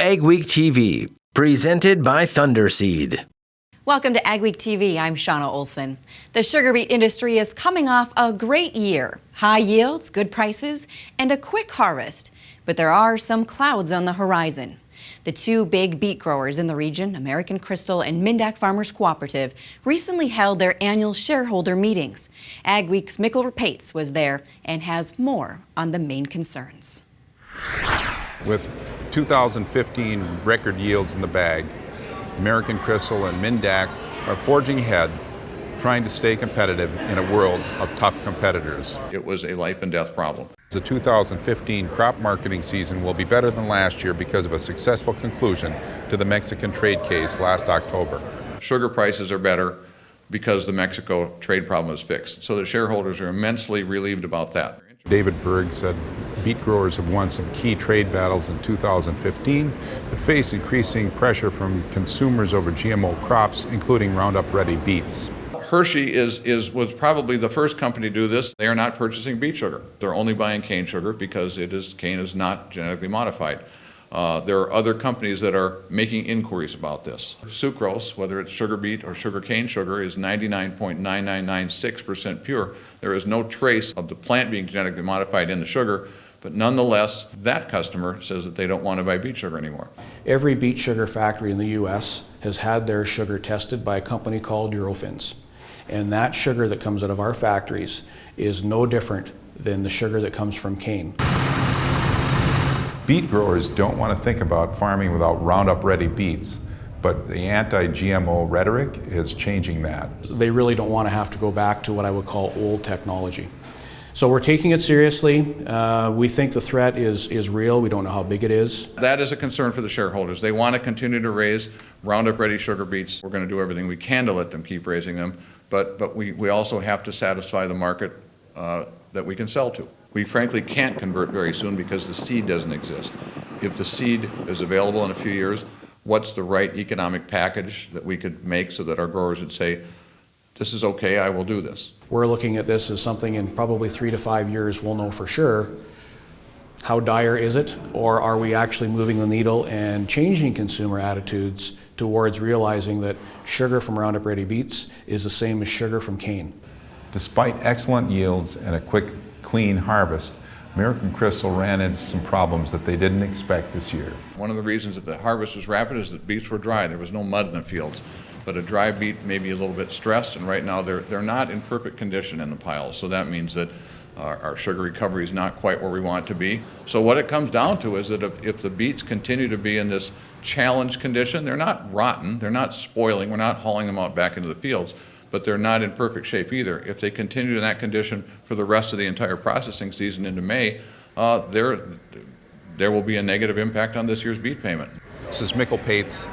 AgweekTV, presented by Thunderseed. Welcome to AgweekTV. I'm Shauna Olson. The sugar beet industry is coming off a great year. High yields, good prices, and a quick harvest. But there are some clouds on the horizon. The two big beet growers in the region, American Crystal and Minn-Dak Farmers Cooperative, recently held their annual shareholder meetings. Agweek's Mikkel was there and has more on the main concerns. With 2015 record yields in the bag, American Crystal and Minn-Dak are forging ahead, trying to stay competitive in a world of tough competitors. It was a life and death problem. The 2015 crop marketing season will be better than last year because of a successful conclusion to the Mexican trade case last October. Sugar prices are better because the Mexico trade problem is fixed. So the shareholders are immensely relieved about that. David Berg said beet growers have won some key trade battles in 2015, but face increasing pressure from consumers over GMO crops, including Roundup-ready beets. Hershey was probably the first company to do this. They are not purchasing beet sugar. They're only buying cane sugar because cane is not genetically modified. There are other companies that are making inquiries about this. Sucrose, whether it's sugar beet or sugar cane sugar, is 99.9996% pure. There is no trace of the plant being genetically modified in the sugar, but nonetheless, that customer says that they don't want to buy beet sugar anymore. Every beet sugar factory in the U.S. has had their sugar tested by a company called Eurofins. And that sugar that comes out of our factories is no different than the sugar that comes from cane. Beet growers don't want to think about farming without Roundup-ready beets, but the anti-GMO rhetoric is changing that. They really don't want to have to go back to what I would call old technology. So we're taking it seriously. We think the threat is real. We don't know how big it is. That is a concern for the shareholders. They want to continue to raise Roundup-ready sugar beets. We're going to do everything we can to let them keep raising them, but we also have to satisfy the market that we can sell to. We frankly can't convert very soon because the seed doesn't exist. If the seed is available in a few years, what's the right economic package that we could make so that our growers would say, this is okay, I will do this? We're looking at this as something in probably 3 to 5 years we'll know for sure. How dire is it? Or are we actually moving the needle and changing consumer attitudes towards realizing that sugar from Roundup Ready beets is the same as sugar from cane? Despite excellent yields and a quick, clean harvest, American Crystal ran into some problems that they didn't expect this year. One of the reasons that the harvest was rapid is that beets were dry. There was no mud in the fields. But a dry beet may be a little bit stressed, and right now they're not in perfect condition in the piles. So that means that our sugar recovery is not quite where we want it to be. So what it comes down to is that if the beets continue to be in this challenged condition, they're not rotten, they're not spoiling, we're not hauling them out back into the fields, but they're not in perfect shape either. If they continue in that condition for the rest of the entire processing season into May, there will be a negative impact on this year's beet payment. This is Mikkel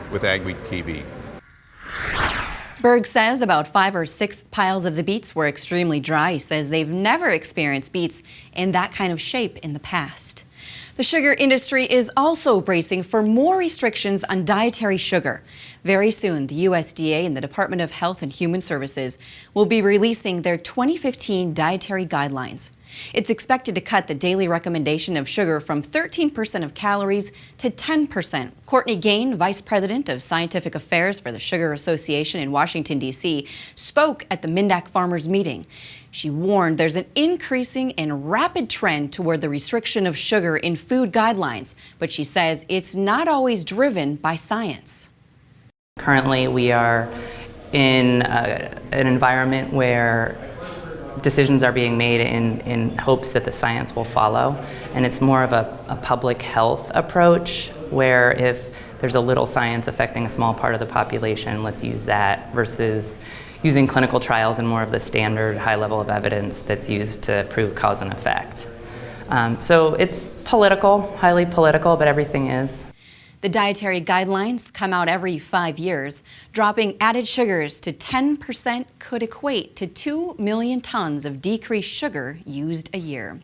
with AgweekTV. Berg says about 5 or 6 piles of the beets were extremely dry. He says they've never experienced beets in that kind of shape in the past. The sugar industry is also bracing for more restrictions on dietary sugar. Very soon, the USDA and the Department of Health and Human Services will be releasing their 2015 dietary guidelines. It's expected to cut the daily recommendation of sugar from 13% of calories to 10%. Courtney Gain, Vice President of Scientific Affairs for the Sugar Association in Washington, D.C., spoke at the Minn-Dak Farmers meeting. She warned there's an increasing and rapid trend toward the restriction of sugar in food guidelines, but she says it's not always driven by science. Currently, we are in an environment where decisions are being made in hopes that the science will follow, and it's more of a public health approach where if there's a little science affecting a small part of the population, let's use that, versus using clinical trials and more of the standard high level of evidence that's used to prove cause and effect. So it's political, highly political, but everything is. The dietary guidelines come out every 5 years. Dropping added sugars to 10% could equate to 2 million tons of decreased sugar used a year.